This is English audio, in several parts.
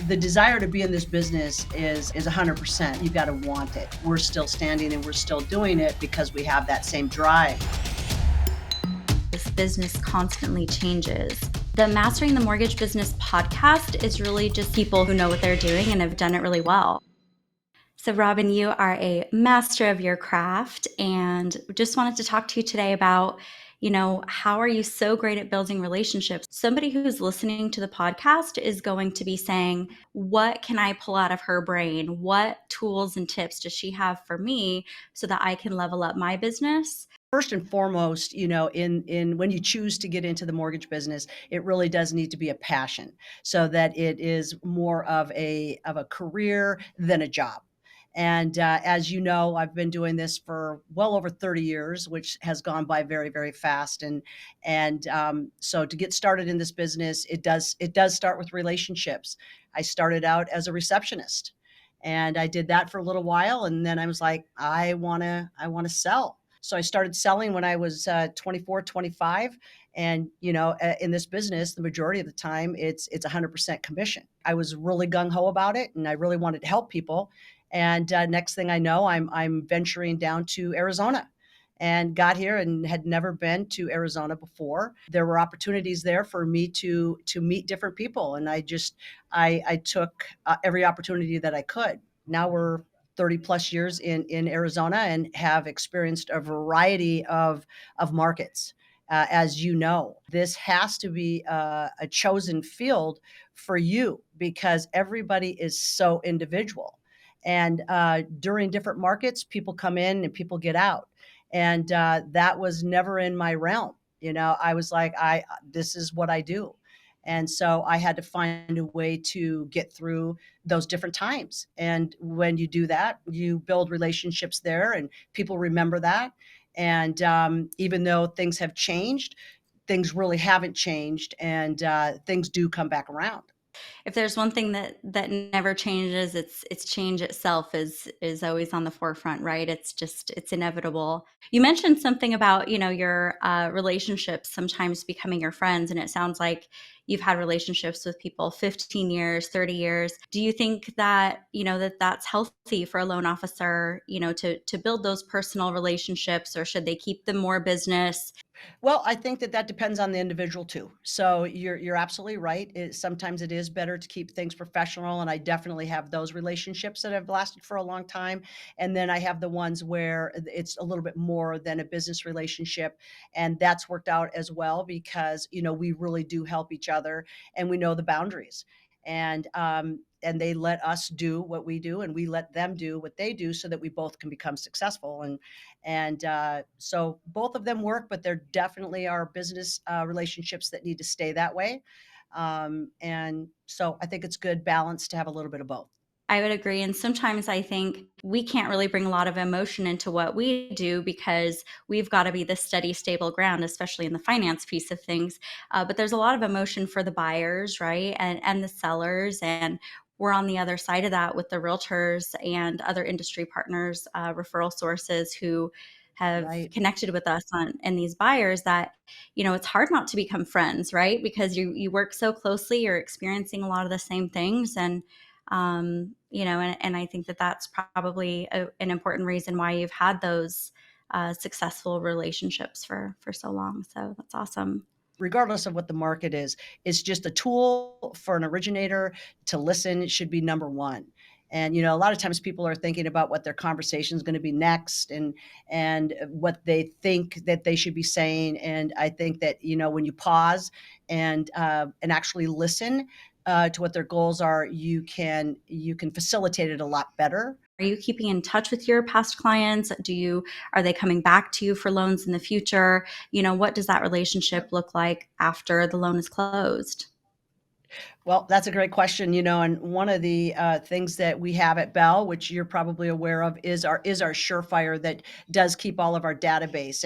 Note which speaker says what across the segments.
Speaker 1: The desire to be in this business is 100%. You've got to want it. We're still standing and we're still doing it because we have that same drive.
Speaker 2: This business constantly changes. The Mastering the Mortgage Business podcast is really just people who know what they're doing and have done it really well. So, Robyn, you are a master of your craft, and just wanted to talk to you today about, how are you so great at building relationships? Somebody who's listening to the podcast is going to be saying, what can I pull out of her brain? What tools and tips does she have for me so that I can level up my business?
Speaker 1: First and foremost, in when you choose to get into the mortgage business, it really does need to be a passion, so that it is more of a career than a job. And as you know, I've been doing this for well over 30 years, which has gone by very, very fast. So to get started in this business, it does start with relationships. I started out as a receptionist, and I did that for a little while, and then I was like, I want to sell. So I started selling when I was 24, 25. And, in this business, the majority of the time, it's 100% commission. I was really gung ho about it, and I really wanted to help people. And next thing I know, I'm venturing down to Arizona, and got here and had never been to Arizona before. There were opportunities there for me to meet different people, and I took every opportunity that I could. Now we're 30 plus years in Arizona and have experienced a variety of markets. As you know, this has to be a chosen field for you because everybody is so individual. And during different markets, people come in and people get out. And that was never in my realm. I was like, this is what I do. And so I had to find a way to get through those different times. And when you do that, you build relationships there, and people remember that. And even though things have changed, things really haven't changed, and things do come back around.
Speaker 2: If there's one thing that never changes, it's change itself is always on the forefront, right? It's inevitable. You mentioned something about your relationships sometimes becoming your friends, and it sounds like you've had relationships with people 15 years, 30 years. Do you think that that's healthy for a loan officer, to build those personal relationships, or should they keep them more business?
Speaker 1: Well, I think that depends on the individual too. So you're absolutely right. Sometimes it is better to keep things professional, and I definitely have those relationships that have lasted for a long time. And then I have the ones where it's a little bit more than a business relationship, and that's worked out as well because we really do help each other, and we know the boundaries. And they let us do what we do, and we let them do what they do, so that we both can become successful. And so both of them work, but there definitely are business relationships that need to stay that way. And so I think it's good balance to have a little bit of both.
Speaker 2: I would agree. And sometimes I think we can't really bring a lot of emotion into what we do because we've got to be the steady, stable ground, especially in the finance piece of things. But there's a lot of emotion for the buyers, right? And the sellers. And we're on the other side of that with the realtors and other industry partners, referral sources who have
Speaker 1: Right.
Speaker 2: connected with us and these buyers that it's hard not to become friends, right? Because you work so closely, you're experiencing a lot of the same things, and I think that that's probably an important reason why you've had those successful relationships for so long. So that's awesome.
Speaker 1: Regardless of what the market is, it's just a tool for an originator to listen. It should be number one. And a lot of times people are thinking about what their conversation is going to be next, and what they think that they should be saying. And I think that when you pause and actually listen to what their goals are, you can facilitate it a lot better.
Speaker 2: Are you keeping in touch with your past clients? Are they coming back to you for loans in the future? What does that relationship look like after the loan is closed?
Speaker 1: Well, that's a great question. And one of the things that we have at Bell, which you're probably aware of, is our Surefire that does keep all of our database.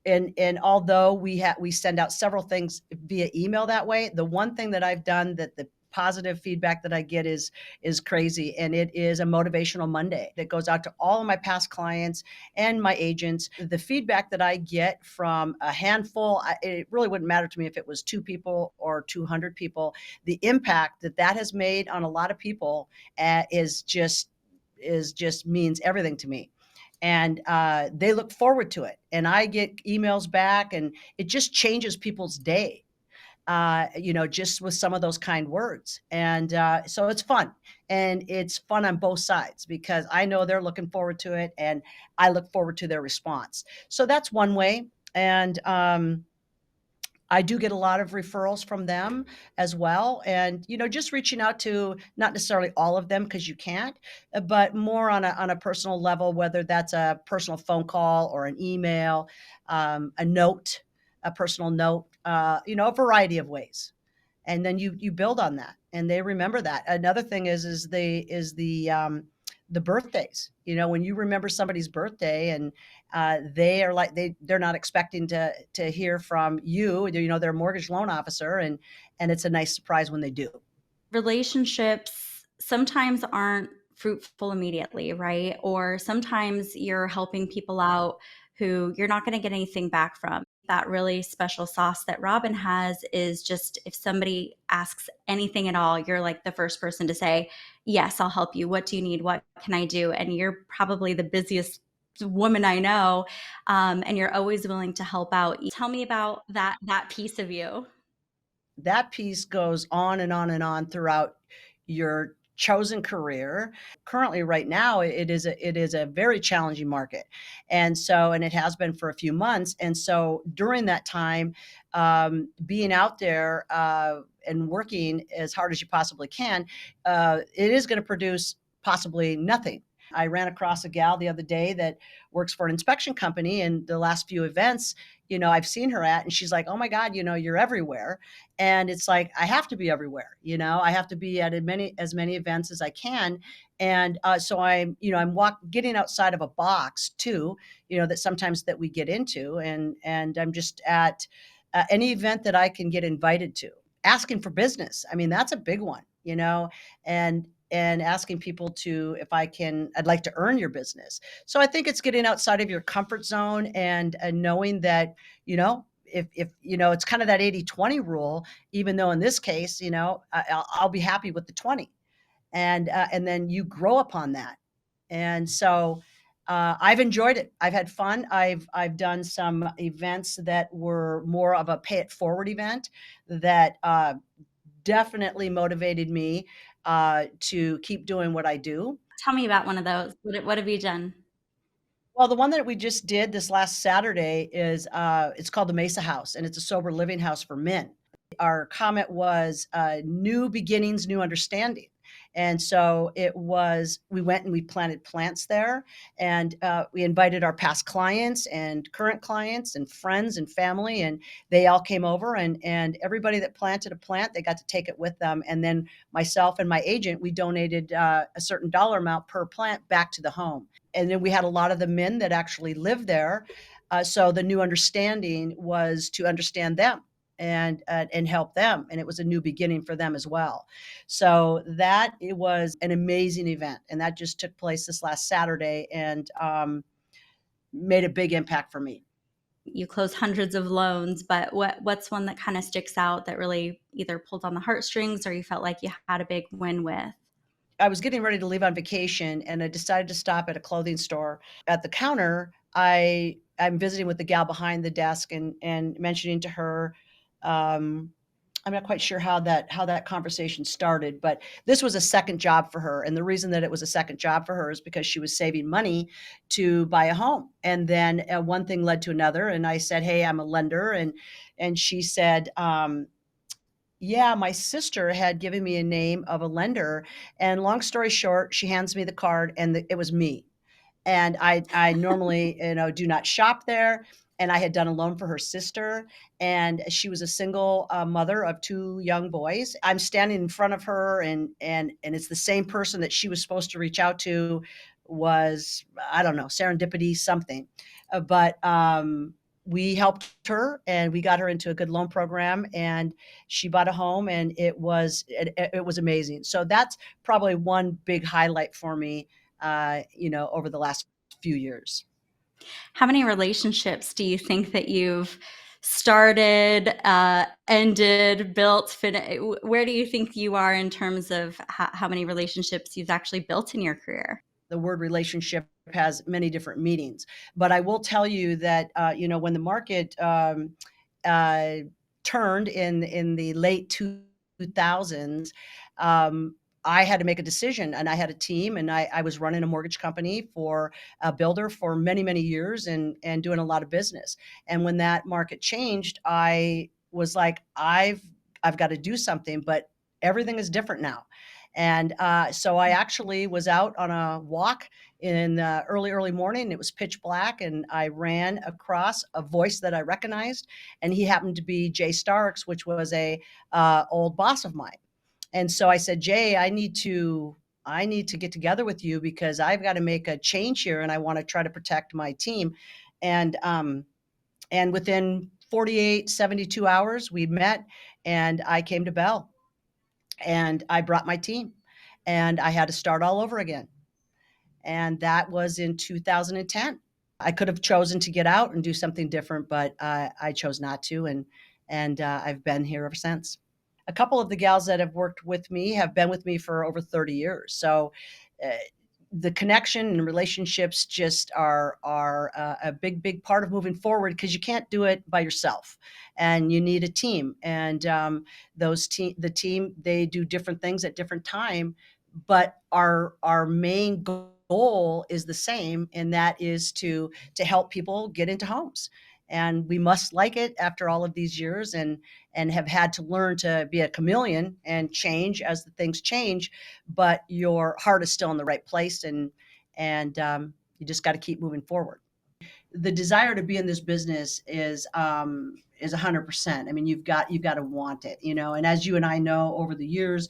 Speaker 1: And although we send out several things via email that way, the one thing that I've done that the positive feedback that I get is crazy, and it is a motivational Monday that goes out to all of my past clients and my agents. The feedback that I get from a handful, it really wouldn't matter to me if it was 2 people or 200 people. The impact that that has made on a lot of people is just means everything to me. And they look forward to it, and I get emails back, and it just changes people's day, just with some of those kind words. And so it's fun. And it's fun on both sides because I know they're looking forward to it and I look forward to their response. So that's one way. And I do get a lot of referrals from them as well. And, just reaching out to not necessarily all of them because you can't, but more on a personal level, whether that's a personal phone call or an email, a note, a personal note, a variety of ways. And then you build on that and they remember that. Another thing is the birthdays. When you remember somebody's birthday and they are like they're not expecting to hear from you, their mortgage loan officer, and it's a nice surprise when they do.
Speaker 2: Relationships sometimes aren't fruitful immediately, right? Or sometimes you're helping people out who you're not going to get anything back from. That really special sauce that Robyn has is just if somebody asks anything at all, you're like the first person to say, "Yes, I'll help you. What do you need? What can I do?" And you're probably the busiest woman I know, and you're always willing to help out. Tell me about that piece of you.
Speaker 1: That piece goes on and on and on throughout your chosen career. Currently, right now, it is a very challenging market, and it has been for a few months. And so during that time, being out there and working as hard as you possibly can, it is going to produce possibly nothing. I ran across a gal the other day that works for an inspection company, and the last few events, I've seen her at, and she's like, "Oh my God, you're everywhere." And it's like, I have to be everywhere. I have to be at as many events as I can. And so I'm getting outside of a box too, that sometimes that we get into. And I'm just at any event that I can get invited to. Asking for business. I mean, that's a big one, and asking people to, if I'd like to earn your business. So I think it's getting outside of your comfort zone and knowing that, if it's kind of that 80-20 rule, even though in this case, I'll be happy with the 20, and then you grow upon that. And so I've enjoyed it. I've had fun. I've done some events that were more of a pay it forward event that definitely motivated me to keep doing what I do.
Speaker 2: Tell me about one of those. What have you done?
Speaker 1: Well, the one that we just did this last Saturday it's called the Mesa House, and it's a sober living house for men. Our comment was new beginnings, new understanding. And so we went and we planted plants there, and we invited our past clients and current clients and friends and family, and they all came over, and everybody that planted a plant, they got to take it with them. And then myself and my agent, we donated a certain dollar amount per plant back to the home. And then we had a lot of the men that actually lived there. So the new understanding was to understand them and help them, and it was a new beginning for them as well. So that it was an amazing event, and that just took place this last Saturday, and made a big impact for me.
Speaker 2: You close hundreds of loans, but what's one that kind of sticks out that really either pulled on the heartstrings or you felt like you had a big win with?
Speaker 1: I was getting ready to leave on vacation, and I decided to stop at a clothing store. At the counter, I'm visiting with the gal behind the desk and mentioning to her, um, I'm not quite sure how that conversation started, but this was a second job for her, and the reason that it was a second job for her is because she was saving money to buy a home. And then one thing led to another, and I said, "Hey, I'm a lender," and she said, yeah, my sister had given me a name of a lender, and long story short, she hands me the card, and it was me. And I normally, do not shop there, and I had done a loan for her sister, and she was a single mother of 2 young boys. I'm standing in front of her, and it's the same person that she was supposed to reach out to. Was, I don't know, serendipity something, but we helped her and we got her into a good loan program, and she bought a home, and it was amazing. So that's probably one big highlight for me, over the last few years.
Speaker 2: How many relationships do you think that you've started, ended, built, where do you think you are in terms of how many relationships you've actually built in your career?
Speaker 1: The word relationship has many different meanings, but I will tell you that when the market uh, turned in the late 2000s, um, I had to make a decision, and I had a team, and I was running a mortgage company for a builder for many years, and doing a lot of business. And when that market changed, I was like, I've got to do something, but everything is different now. And so I actually was out on a walk in the early morning. It was pitch black, and I ran across a voice that I recognized, and he happened to be Jay Starks, which was a old boss of mine. And so I said, Jay, I need to get together with you because I've got to make a change here, and I want to try to protect my team. And within 48, 72 hours, we met, and I came to Bell, and I brought my team, and I had to start all over again. And that was in 2010. I could have chosen to get out and do something different, but I chose not to, and I've been here ever since. A couple of the gals that have worked with me have been with me for over 30 years. So uh, the connection and relationships just are a big part of moving forward, because you can't do it by yourself, and you need a team. And the team, they do different things at different time, but our main goal is the same, and that is to help people get into homes. And we must like it after all of these years, and have had to learn to be a chameleon and change as the things change, but your heart is still in the right place, and you just got to keep moving forward. The desire to be in this business is 100%. I mean, you've got to want it, and as you and I know, over the years,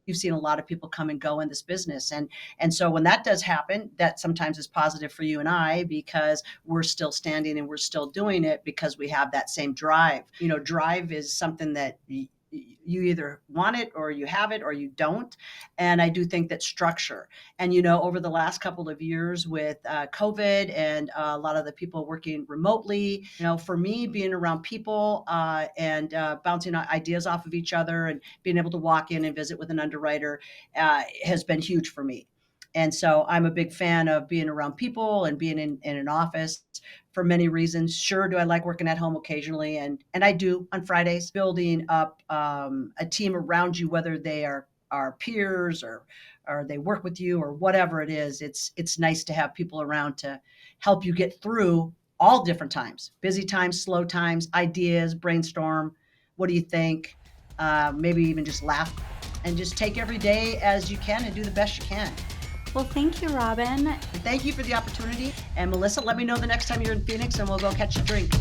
Speaker 1: you've seen a lot of people come and go in this business, and so when that does happen, that sometimes is positive for you and I, because we're still standing and we're still doing it because we have that same drive. Drive is something that you either want it or you have it or you don't. And I do think that structure, and over the last couple of years with COVID, and a lot of the people working remotely, for me, being around people, and bouncing ideas off of each other, and being able to walk in and visit with an underwriter has been huge for me. And so I'm a big fan of being around people and being in an office for many reasons. Sure, do I like working at home occasionally? And I do on Fridays. Building up a team around you, whether they are peers, or they work with you, or whatever it is, it's nice to have people around to help you get through all different times, busy times, slow times, ideas, brainstorm. What do you think? Maybe even just laugh, and just take every day as you can and do the best you can.
Speaker 2: Well, thank you, Robyn.
Speaker 1: And thank you for the opportunity. And Melissa, let me know the next time you're in Phoenix, and we'll go catch a drink.